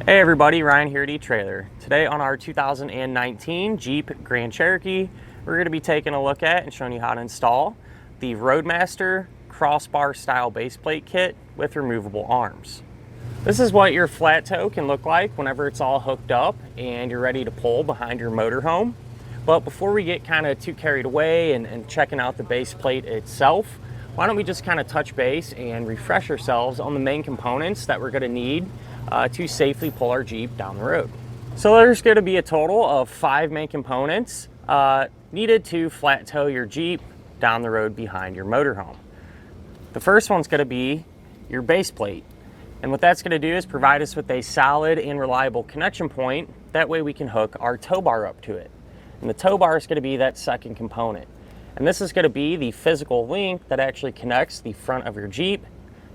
Hey everybody, Ryan here at eTrailer. Today on our 2019 Jeep Grand Cherokee, we're going to be taking a look at and showing you how to install the Roadmaster Crossbar-Style base plate kit with removable arms. This is what your flat toe can look like whenever it's all hooked up and you're ready to pull behind your motorhome. But before we get kind of too carried away and checking out the base plate itself, why don't we just kind of touch base and refresh ourselves on the main components that we're going to need to safely pull our Jeep down the road. So there's going to be a total of 5 main components needed to flat tow your Jeep down the road behind your motorhome. The first one's going to be your base plate. And what that's going to do is provide us with a solid and reliable connection point. That way we can hook our tow bar up to it. And the tow bar is going to be that second component. And this is going to be the physical link that actually connects the front of your Jeep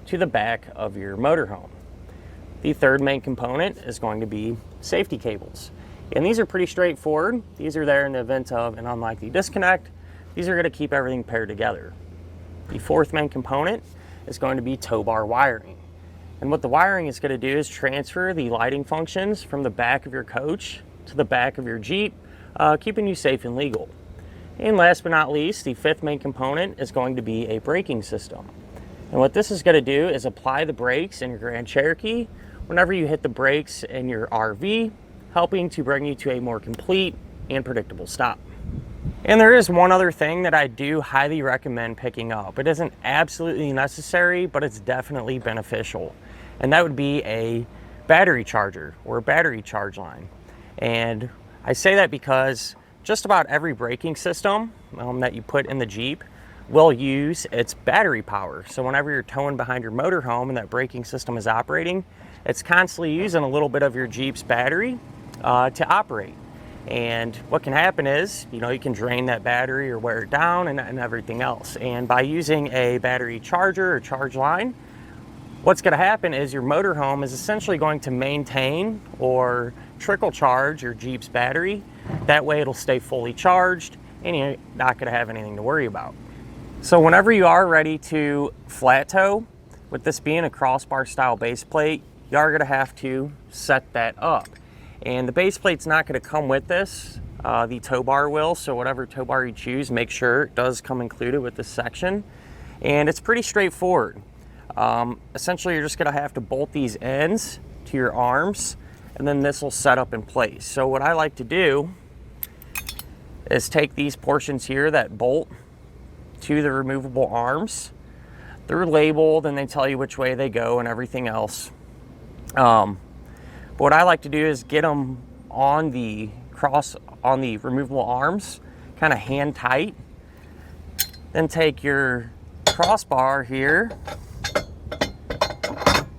to the back of your motorhome. The third main component is going to be safety cables. And these are pretty straightforward. These are there in the event of an unlikely disconnect. These are going to keep everything paired together. The fourth main component is going to be tow bar wiring. And what the wiring is going to do is transfer the lighting functions from the back of your coach to the back of your Jeep, keeping you safe and legal. And last but not least, the fifth main component is going to be a braking system. And what this is going to do is apply the brakes in your Grand Cherokee whenever you hit the brakes in your RV, helping to bring you to a more complete and predictable stop. And there is one other thing that I do highly recommend picking up. It isn't absolutely necessary, but it's definitely beneficial. And that would be a battery charger or a battery charge line. And I say that because just about every braking system that you put in the Jeep will use its battery power. So whenever you're towing behind your motorhome and that braking system is operating, it's constantly using a little bit of your Jeep's battery to operate. And what can happen is, you can drain that battery or wear it down and everything else. And by using a battery charger or charge line, what's going to happen is your motorhome is essentially going to maintain or trickle charge your Jeep's battery. That way it'll stay fully charged and you're not going to have anything to worry about. So whenever you are ready to flat tow, with this being a crossbar style base plate, you are going to have to set that up. And the base plate's not going to come with this, the tow bar will, so whatever tow bar you choose, make sure it does come included with this section. And it's pretty straightforward. Essentially, you're just going to have to bolt these ends to your arms, and then this will set up in place. So what I like to do is take these portions here that bolt to the removable arms. They're labeled and they tell you which way they go and everything else. But what I like to do is get them on the removable arms, kind of hand tight. Then take your crossbar here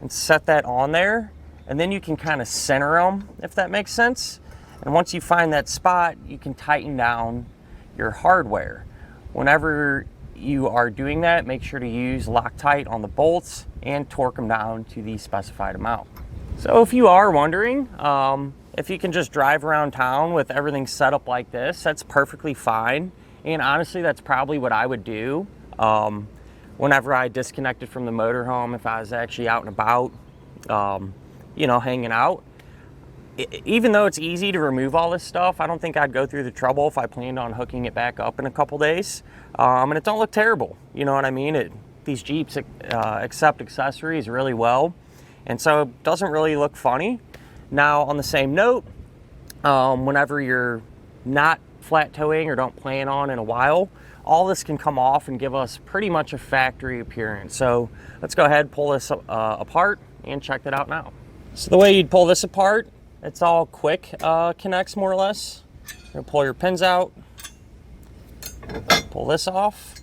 and set that on there. And then you can kind of center them, if that makes sense. And once you find that spot, you can tighten down your hardware. Whenever you are doing that, make sure to use Loctite on the bolts and torque them down to the specified amount. So if you are wondering if you can just drive around town with everything set up like this, that's perfectly fine. And honestly, that's probably what I would do whenever I disconnected from the motorhome, if I was actually out and about, hanging out. Even though it's easy to remove all this stuff, I don't think I'd go through the trouble if I planned on hooking it back up in a couple days. And it don't look terrible, you know what I mean? These Jeeps accept accessories really well, and so it doesn't really look funny. Now, on the same note, whenever you're not flat towing or don't plan on in a while, all this can come off and give us pretty much a factory appearance. So let's go ahead and pull this apart and check that out now. So the way you'd pull this apart, it's all quick connects more or less. You're gonna pull your pins out, pull this off,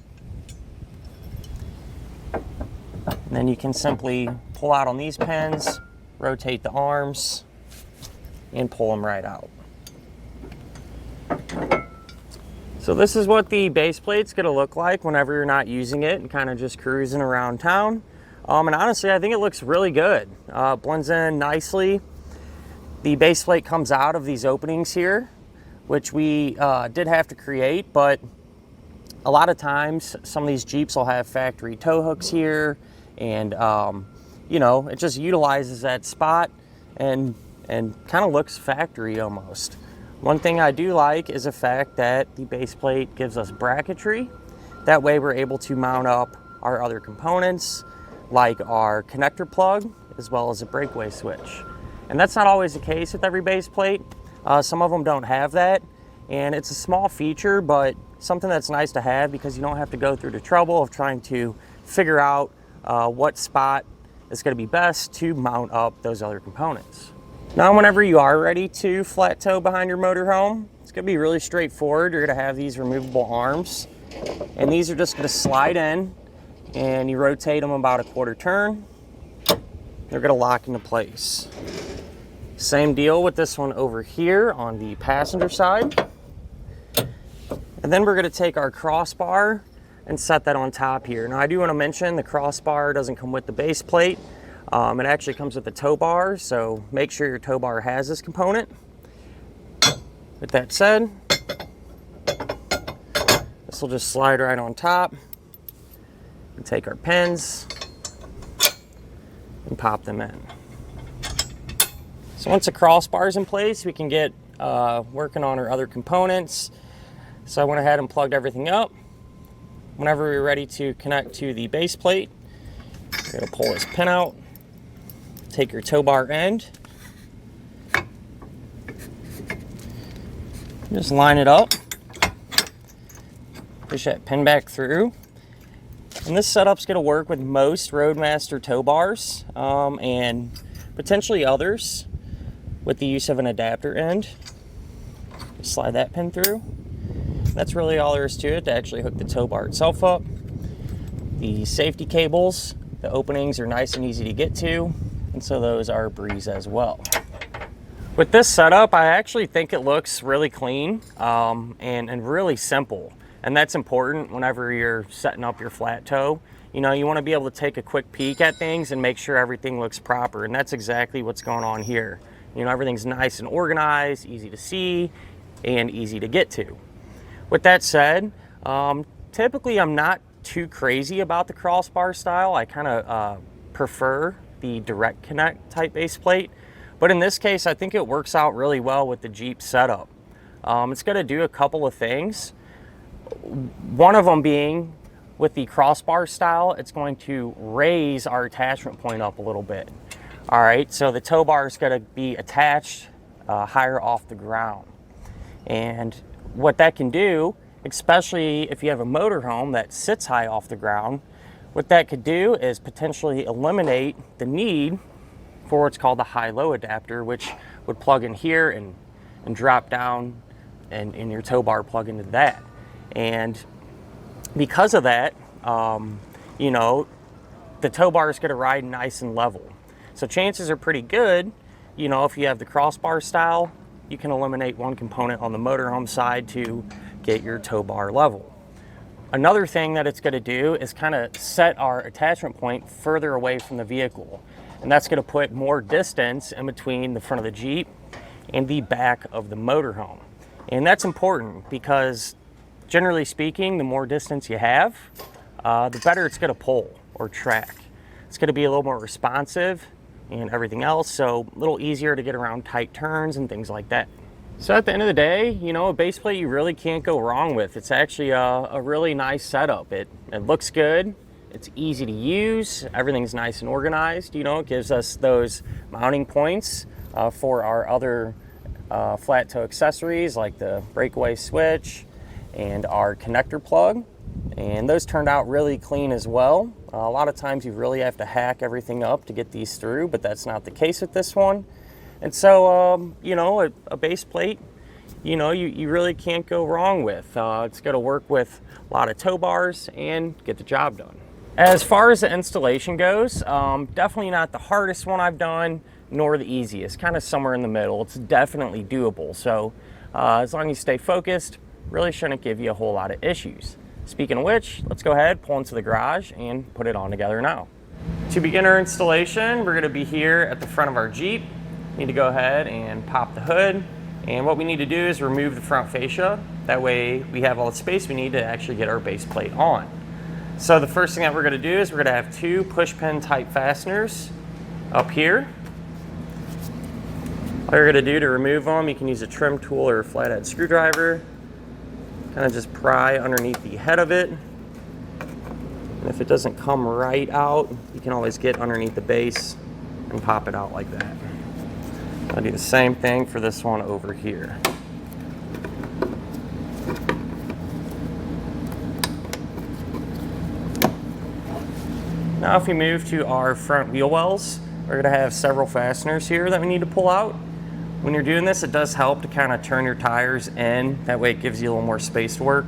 and then you can simply pull out on these pins, rotate the arms, and pull them right out. So this is what the base plate's gonna look like whenever you're not using it and kind of just cruising around town. And honestly, I think it looks really good. Blends in nicely. The base plate comes out of these openings here, which we did have to create, but a lot of times some of these Jeeps will have factory tow hooks here, and it just utilizes that spot, and and kind of looks factory almost. One thing I do like is the fact that the base plate gives us bracketry. That way we're able to mount up our other components like our connector plug as well as a breakaway switch. And that's not always the case with every base plate. Some of them don't have that, and it's a small feature, but something that's nice to have because you don't have to go through the trouble of trying to figure out what spot is going to be best to mount up those other components. Now, whenever you are ready to flat tow behind your motorhome, it's going to be really straightforward. You're going to have these removable arms, and these are just going to slide in, and you rotate them about a quarter turn. They're going to lock into place. Same deal with this one over here on the passenger side. And then we're going to take our crossbar and set that on top here. Now, I do want to mention the crossbar doesn't come with the base plate. It actually comes with the tow bar, so make sure your tow bar has this component. With that said, this will just slide right on top. And take our pins and pop them in. So once the crossbar is in place, we can get working on our other components. So I went ahead and plugged everything up. Whenever we're ready to connect to the base plate, you're going to pull this pin out, take your tow bar end, just line it up, push that pin back through. And this setup's going to work with most Roadmaster tow bars and potentially others with the use of an adapter end. Just slide that pin through. That's really all there is to it to actually hook the tow bar itself up. The safety cables, the openings are nice and easy to get to, and so those are a breeze as well. With this setup, I actually think it looks really clean and really simple. And that's important whenever you're setting up your flat tow. You know, you want to be able to take a quick peek at things and make sure everything looks proper, and that's exactly what's going on here. You know, everything's nice and organized, easy to see, and easy to get to. With that said, typically I'm not too crazy about the crossbar style. I kind of prefer the direct connect type base plate, but in this case I think it works out really well with the Jeep setup. It's going to do a couple of things. One of them being with the crossbar style, it's going to raise our attachment point up a little bit. All right, so the tow bar is going to be attached higher off the ground, and what that can do, especially if you have a motorhome that sits high off the ground, what that could do is potentially eliminate the need for what's called the high-low adapter, which would plug in here and drop down, and in your tow bar plug into that. And because of that, you know, the tow bar is going to ride nice and level. So chances are pretty good, you know, if you have the crossbar style, you can eliminate one component on the motorhome side to get your tow bar level. Another thing that it's going to do is kind of set our attachment point further away from the vehicle. And that's going to put more distance in between the front of the Jeep and the back of the motorhome. And that's important because generally speaking, the more distance you have, the better it's going to pull or track. It's going to be a little more responsive and everything else, so a little easier to get around tight turns and things like that. So at the end of the day, you know, a base plate you really can't go wrong with. It's actually a really nice setup. It looks good, it's easy to use, everything's nice and organized. You know, it gives us those mounting points for our other flat tow accessories like the breakaway switch and our connector plug, and those turned out really clean as well. A lot of times you really have to hack everything up to get these through, but that's not the case with this one. And so, you know, a base plate, you know, you really can't go wrong with. It's going to work with a lot of tow bars and get the job done. As far as the installation goes, definitely not the hardest one I've done, nor the easiest. Kind of somewhere in the middle. It's definitely doable. So as long as you stay focused, really shouldn't give you a whole lot of issues. Speaking of which, let's go ahead, pull into the garage and put it on together now. To begin our installation, we're going to be here at the front of our Jeep. We need to go ahead and pop the hood, and what we need to do is remove the front fascia. That way we have all the space we need to actually get our base plate on. So the first thing that we're going to do is we're going to have two push pin type fasteners up here. All you're gonna do to remove them, you can use a trim tool or a flathead screwdriver. Kind of just pry underneath the head of it. And if it doesn't come right out, you can always get underneath the base and pop it out like that. I'll do the same thing for this one over here. Now if we move to our front wheel wells, we're gonna have several fasteners here that we need to pull out. When you're doing this, it does help to kind of turn your tires in. That way it gives you a little more space to work.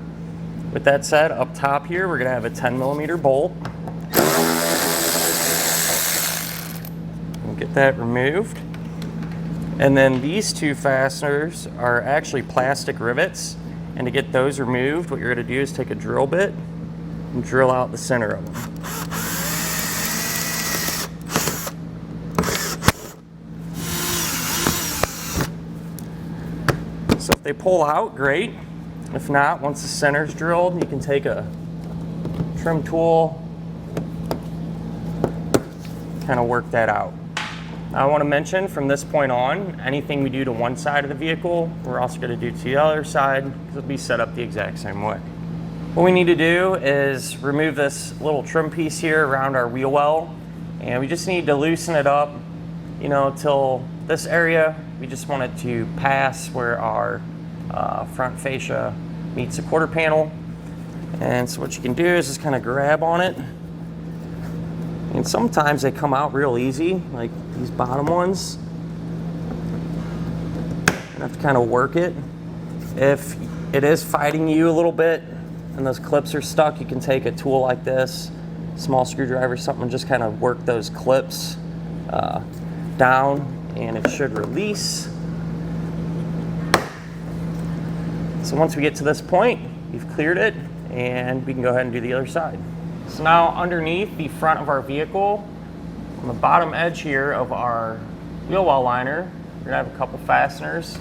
With that said, up top here, we're gonna have a 10mm bolt. We'll get that removed. And then these two fasteners are actually plastic rivets. And to get those removed, what you're gonna do is take a drill bit and drill out the center of them. So if they pull out, great. If not, once the center's drilled, you can take a trim tool, kind of work that out. Now I want to mention from this point on, anything we do to one side of the vehicle, we're also going to do to the other side because it'll be set up the exact same way. What we need to do is remove this little trim piece here around our wheel well, and we just need to loosen it up, you know, till this area. We just want it to pass where our front fascia meets the quarter panel. And so what you can do is just kind of grab on it. And sometimes they come out real easy, like these bottom ones. You have to kind of work it. If it is fighting you a little bit and those clips are stuck, you can take a tool like this, small screwdriver, something, just kind of work those clips down, and it should release. So once we get to this point, we've cleared it, and we can go ahead and do the other side. So now underneath the front of our vehicle, on the bottom edge here of our wheel well liner, we're gonna have a couple fasteners.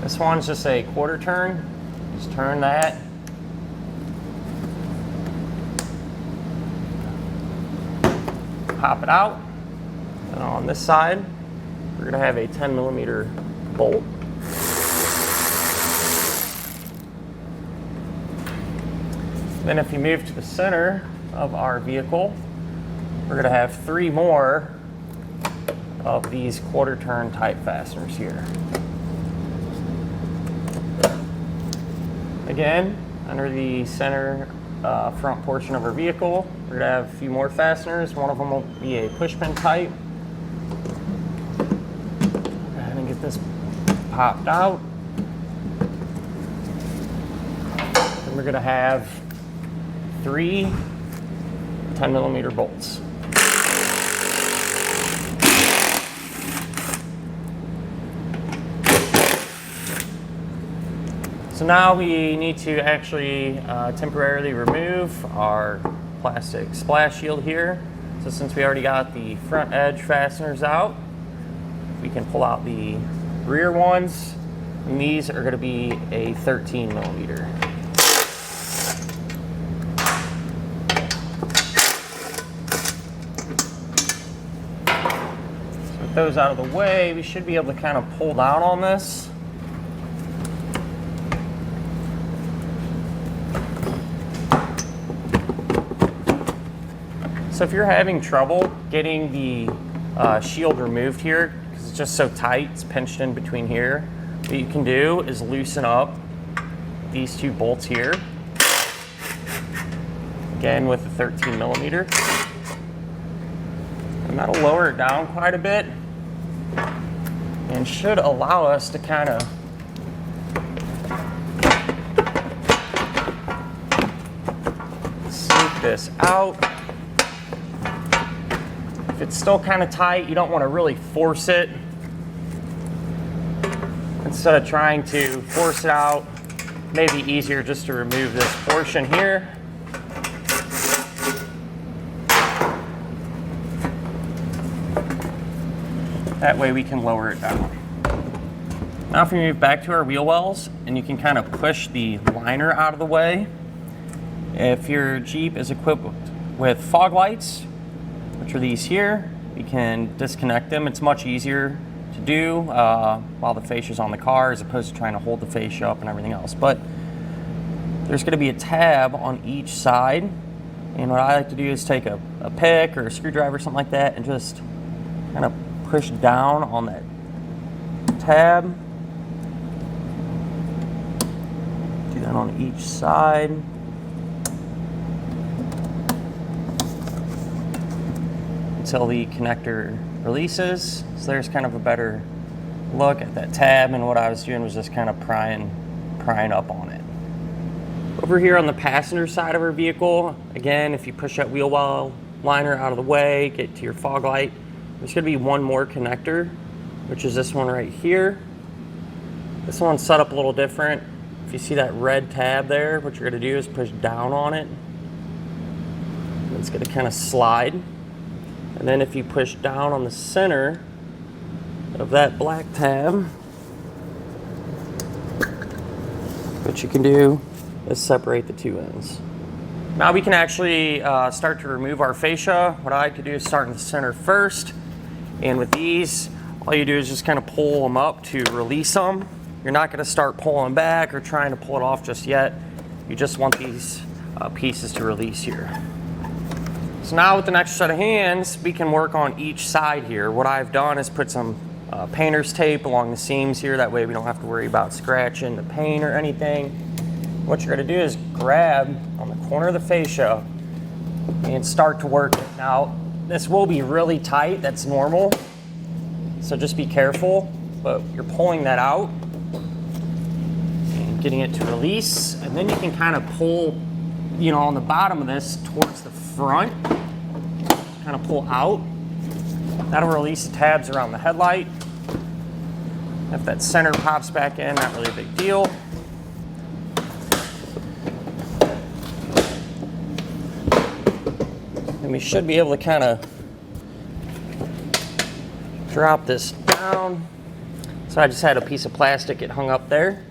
This one's just a quarter turn. Just turn that. Pop it out. And on this side, we're gonna have a 10mm bolt. Then if you move to the center of our vehicle, we're gonna have 3 more of these quarter turn type fasteners here. Again, under the center front portion of our vehicle, we're gonna have a few more fasteners. One of them will be a push pin type. Go ahead and get this popped out. Then we're gonna have 3 10mm bolts. So now we need to actually temporarily remove our plastic splash shield here. So since we already got the front edge fasteners out, we can pull out the rear ones, and these are going to be a 13mm. So with those out of the way, we should be able to kind of pull down on this. So if you're having trouble getting the shield removed here, because it's just so tight, it's pinched in between here, what you can do is loosen up these 2 bolts here, again with the 13mm, and that'll lower it down quite a bit and should allow us to kind of sneak this out. If it's still kind of tight, you don't want to really force it. Instead of trying to force it out, maybe easier just to remove this portion here. That way we can lower it down. Now if we move back to our wheel wells, and you can kind of push the liner out of the way. If your Jeep is equipped with fog lights, which are these here, we can disconnect them. It's much easier to do while the fascia is on the car, as opposed to trying to hold the fascia up and everything else. But there's going to be a tab on each side, and what I like to do is take a pick or a screwdriver or something like that and just kind of push down on that tab. Do that on each side. Until the connector releases. So there's kind of a better look at that tab, and what I was doing was just kind of prying up on it. Over here on the passenger side of our vehicle, again, if you push that wheel well liner out of the way, get to your fog light, there's going to be one more connector, which is this one right here. This one's set up a little different. If you see that red tab there, what you're going to do is push down on it. It's going to kind of slide. And then if you push down on the center of that black tab, what you can do is separate the two ends. Now we can actually start to remove our fascia. What I like to do is start in the center first. And with these, all you do is just kind of pull them up to release them. You're not going to start pulling back or trying to pull it off just yet. You just want these pieces to release here. So now with the next set of hands, we can work on each side here. What I've done is put some painter's tape along the seams here. That way we don't have to worry about scratching the paint or anything. What you're going to do is grab on the corner of the fascia and start to work it. Now, this will be really tight. That's normal. So just be careful. But you're pulling that out and getting it to release. And then you can kind of pull, you know, on the bottom of this towards the front. Kind of pull out. That'll release the tabs around the headlight. If that center pops back in, not really a big deal. And we should be able to kind of drop this down. So I just had a piece of plastic get hung up there.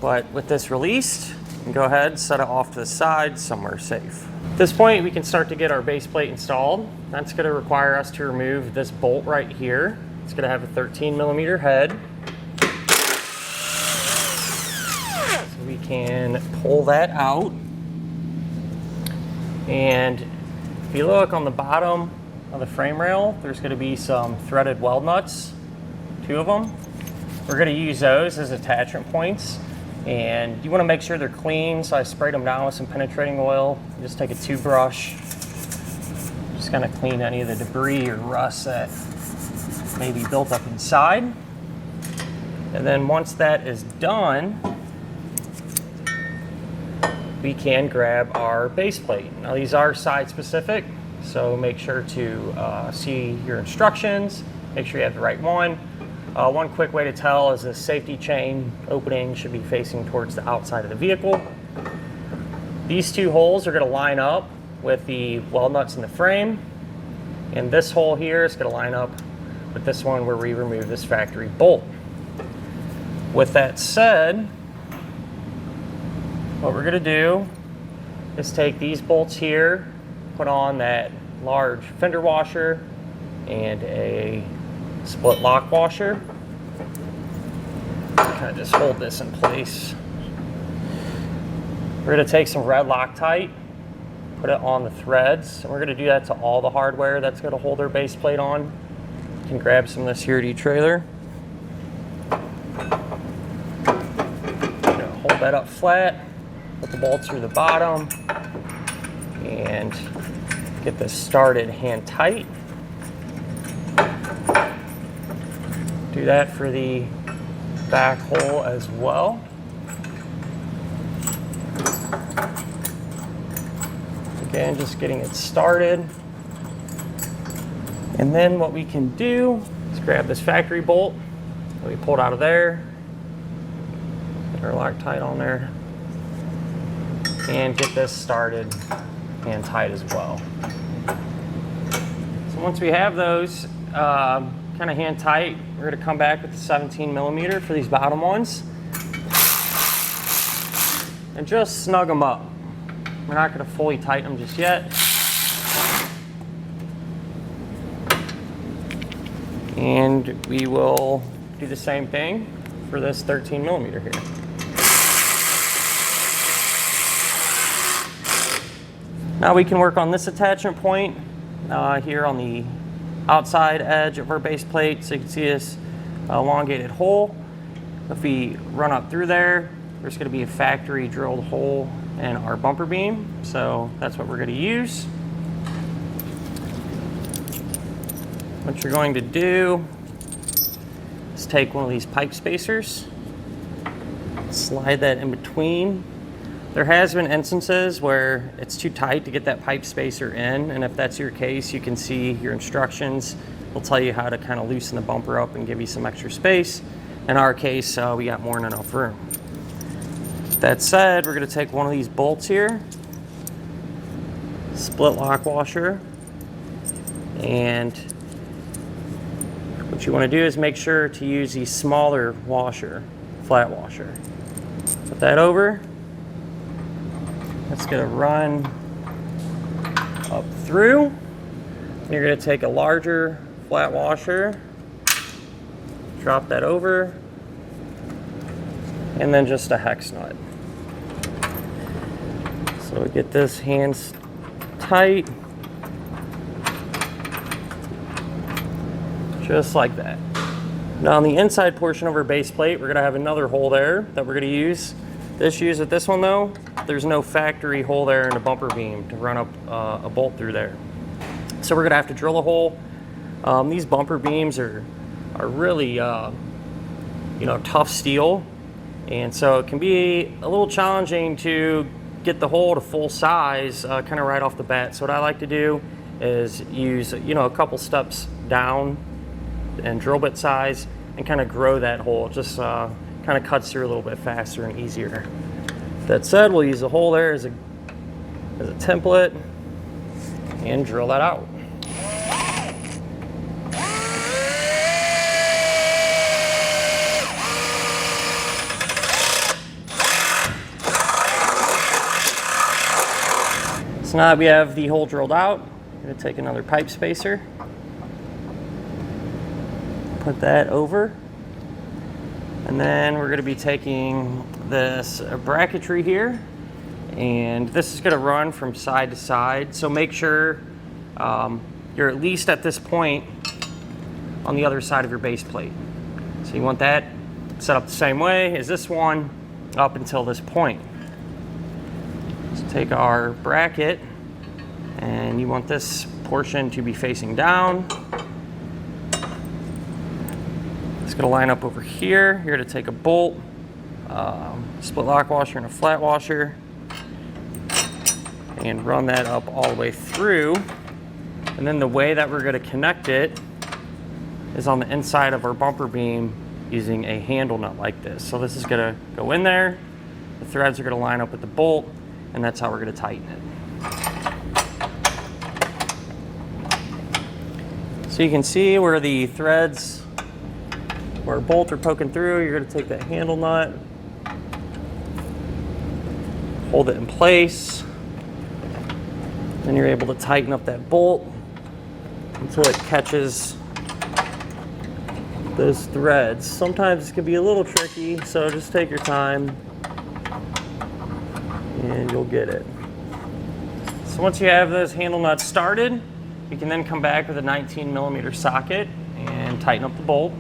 But with this released, you can go ahead and set it off to the side somewhere safe. At this point, we can start to get our base plate installed. That's going to require us to remove this bolt right here. It's going to have a 13mm head. So we can pull that out. And if you look on the bottom of the frame rail, there's going to be some threaded weld nuts, 2 of them. We're going to use those as attachment points. And you want to make sure they're clean, so I sprayed them down with some penetrating oil. You just take a toothbrush, just kind of clean any of the debris or rust that may be built up inside. And then once that is done, we can grab our base plate. Now these are side specific, so make sure to see your instructions, make sure you have the right one. One quick way to tell is the safety chain opening should be facing towards the outside of the vehicle. These 2 holes are going to line up with the weld nuts in the frame, and this hole here is going to line up with this one where we remove this factory bolt. With that said, what we're going to do is take these bolts here, put on that large fender washer and a split lock washer. Kind of just hold this in place. We're going to take some red Loctite, put it on the threads, and we're going to do that to all the hardware that's going to hold our base plate on. You can grab some of this here at etrailer. Hold that up flat, put the bolts through the bottom, and get this started hand tight. Do that for the back hole as well. Again, just getting it started. And then what we can do is grab this factory bolt that we pulled out of there, get our Loctite on there, and get this started hand tight as well. So once we have those kind of hand tight, we're going to come back with the 17mm for these bottom ones and just snug them up. We're not going to fully tighten them just yet. And we will do the same thing for this 13mm here. Now we can work on this attachment point here on the outside edge of our base plate. So you can see this elongated hole. If we run up through there, there's going to be a factory drilled hole in our bumper beam. So that's what we're going to use. What you're going to do is take one of these pipe spacers, slide that in between. There has been instances where it's too tight to get that pipe spacer in, and if that's your case, you can see your instructions will tell you how to kind of loosen the bumper up and give you some extra space. In our case, we got more than enough room. That said, we're going to take one of these bolts here, split lock washer, and what you want to do is make sure to use the smaller washer, flat washer. Put that over. That's going to run up through. You're going to take a larger flat washer, drop that over, and then just a hex nut. So we get this hands tight, just like that. Now on the inside portion of our base plate, we're going to have another hole there that we're going to use. With this one though, there's no factory hole there in the bumper beam to run up a bolt through there. So we're going to have to drill a hole. These bumper beams are really tough steel, and so it can be a little challenging to get the hole to full size kind of right off the bat. So what I like to do is use a couple steps down and drill bit size and kind of grow that hole. Just kind of cuts through a little bit faster and easier. That said, we'll use the hole there as a template and drill that out. So now that we have the hole drilled out, I'm going to take another pipe spacer, put that over, and then we're going to be taking this bracketry here, and this is going to run from side to side. So make sure you're at least at this point on the other side of your base plate. So you want that set up the same way as this one up until this point. Let's take our bracket, and you want this portion to be facing down. It's going to line up over here. You're going to take a bolt, split lock washer and a flat washer, and run that up all the way through. And then the way that we're going to connect it is on the inside of our bumper beam using a handle nut like this. So this is going to go in there, the threads are going to line up with the bolt, and that's how we're going to tighten it. So you can see where the threads or bolt are poking through. You're going to take that handle nut, hold it in place, then you're able to tighten up that bolt until it catches those threads. Sometimes it can be a little tricky, so just take your time and you'll get it. So once you have those handle nuts started, you can then come back with a 19mm socket and tighten up the bolt.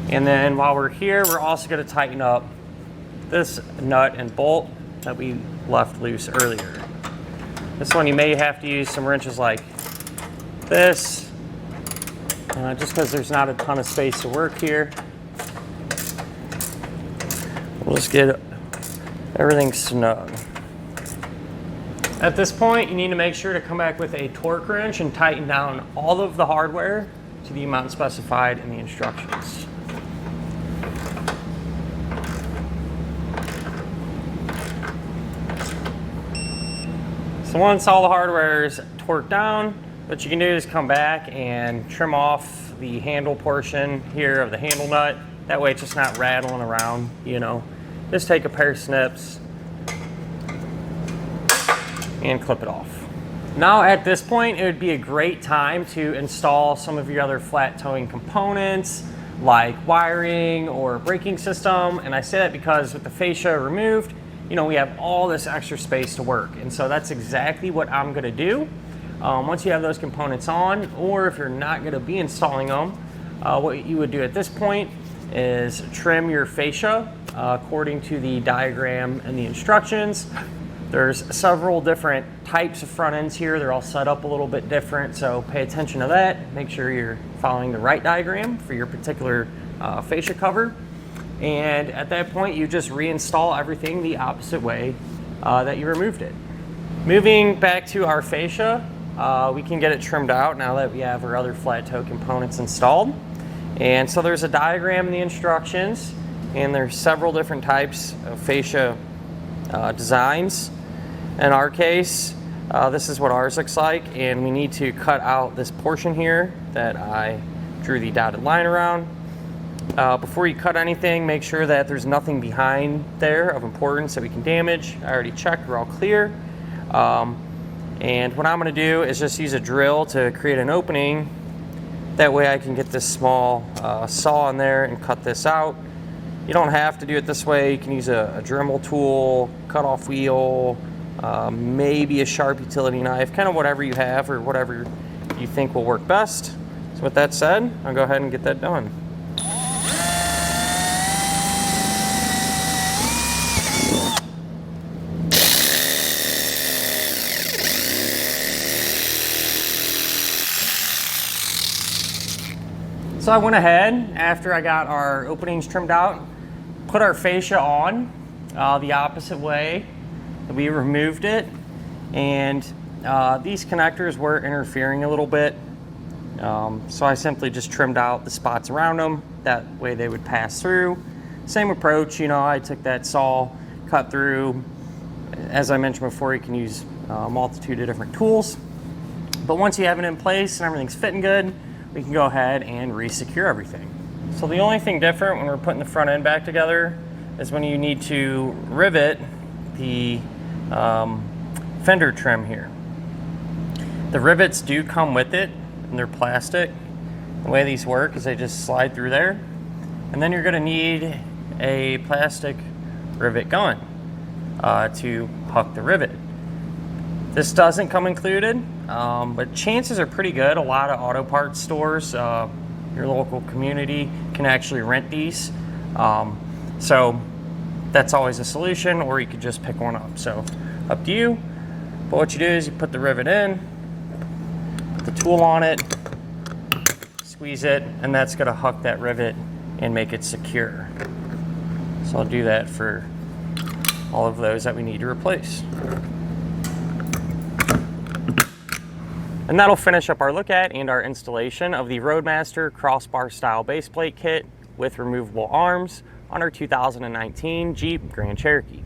And then while we're here, we're also going to tighten up this nut and bolt that we left loose earlier. This one you may have to use some wrenches like this, just because there's not a ton of space to work here. We'll just get everything snug. At this point, you need to make sure to come back with a torque wrench and tighten down all of the hardware to the amount specified in the instructions. So once all the hardware is torqued down, what you can do is come back and trim off the handle portion here of the handle nut. That way it's just not rattling around, Just take a pair of snips and clip it off. Now at this point, it would be a great time to install some of your other flat towing components like wiring or braking system. And I say that because with the fascia removed, you know, we have all this extra space to work. And so that's exactly what I'm gonna do. Once you have those components on, or if you're not gonna be installing them, what you would do at this point is trim your fascia according to the diagram and the instructions. There's several different types of front ends here. They're all set up a little bit different, so pay attention to that. Make sure you're following the right diagram for your particular fascia cover. And at that point, you just reinstall everything the opposite way that you removed it. Moving back to our fascia, we can get it trimmed out now that we have our other flat tow components installed. And so there's a diagram in the instructions, and there's several different types of fascia designs. In our case, this is what ours looks like, and we need to cut out this portion here that I drew the dotted line around. Before you cut anything, make sure that there's nothing behind there of importance that we can damage. I already checked, we're all clear. And what I'm going to do is just use a drill to create an opening. That way I can get this small saw in there and cut this out. You don't have to do it this way. You can use a Dremel tool, cut off wheel, maybe a sharp utility knife, kind of whatever you have or whatever you think will work best. So with that said, I'll go ahead and get that done. So I went ahead, after I got our openings trimmed out, put our fascia on the opposite way that we removed it. And these connectors were interfering a little bit. So I simply just trimmed out the spots around them. That way they would pass through. Same approach, you know, I took that saw, cut through. As I mentioned before, you can use a multitude of different tools. But once you have it in place and everything's fitting good, we can go ahead and re-secure everything. So the only thing different when we're putting the front end back together is when you need to rivet the fender trim here. The rivets do come with it, and they're plastic. The way these work is they just slide through there, and then you're gonna need a plastic rivet gun to hook the rivet. This doesn't come included, but chances are pretty good. A lot of auto parts stores, your local community can actually rent these. So that's always a solution, or you could just pick one up. So up to you. But what you do is you put the rivet in, put the tool on it, squeeze it, and that's gonna hook that rivet and make it secure. So I'll do that for all of those that we need to replace. And that'll finish up our look at and our installation of the Roadmaster Crossbar-Style base plate kit with removable arms on our 2019 Jeep Grand Cherokee.